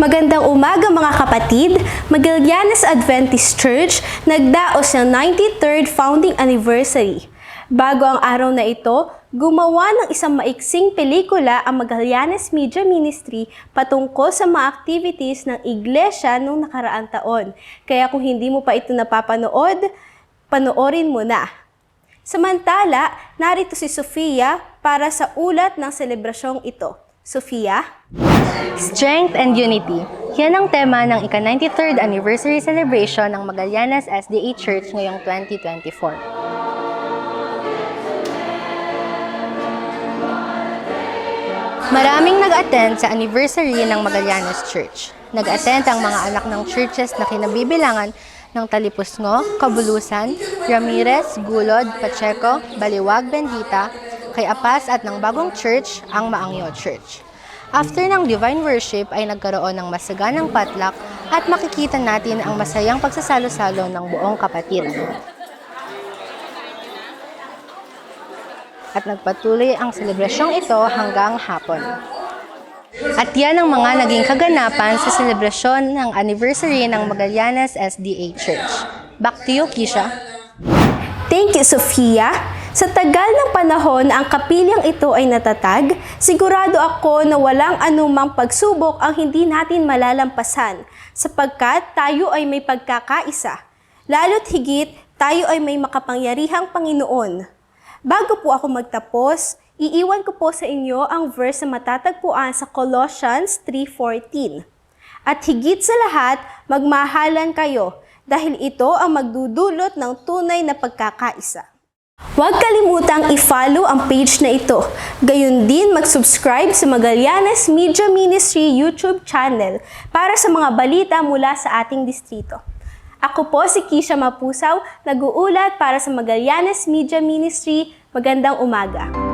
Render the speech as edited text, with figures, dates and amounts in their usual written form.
Magandang umaga mga kapatid, Magallanes Adventist Church nagdaos ng 93rd founding anniversary. Bago ang araw na ito, gumawa ng isang maiksing pelikula ang Magallanes Media Ministry patungkol sa mga activities ng iglesia noong nakaraang taon. Kaya kung hindi mo pa ito napapanood, panoorin mo na. Samantala, narito si Sofia para sa ulat ng selebrasyong ito. Sofia? Strength and Unity. Yan ang tema ng ika-93rd anniversary celebration ng Magallanes SDA Church ngayong 2024. Maraming nag-attend sa anniversary ng Magallanes Church. Nag-attend ang mga anak ng churches na kinabibilangan ng Talipusngo, Cabulusan, Ramirez, Gulod, Pacheco, Baliwag, Bendita, kay Apas at ng bagong church, ang Maangyo Church. After ng divine worship ay nagkaroon ng masaganang potluck at makikita natin ang masayang pagsasalo-salo ng buong kapatiran. At nagpatuloy ang selebrasyong ito hanggang hapon. At yan ang mga naging kaganapan sa selebrasyon ng anniversary ng Magallanes SDA Church. Back to you, Kisha. Thank you, Sofia. Sa tagal ng panahon na ang kapilyang ito ay natatag, sigurado ako na walang anumang pagsubok ang hindi natin malalampasan sapagkat tayo ay may pagkakaisa. Lalo't higit, tayo ay may makapangyarihang Panginoon. Bago po ako magtapos, iiwan ko po sa inyo ang verse na matatagpuan sa Colossians 3:14. At higit sa lahat, magmahalan kayo dahil ito ang magdudulot ng tunay na pagkakaisa. Huwag kalimutang i-follow ang page na ito. Gayon din mag-subscribe sa Magallanes Media Ministry YouTube channel para sa mga balita mula sa ating distrito. Ako po si Kisha Mapusaw, nag-uulat para sa Magallanes Media Ministry. Magandang umaga.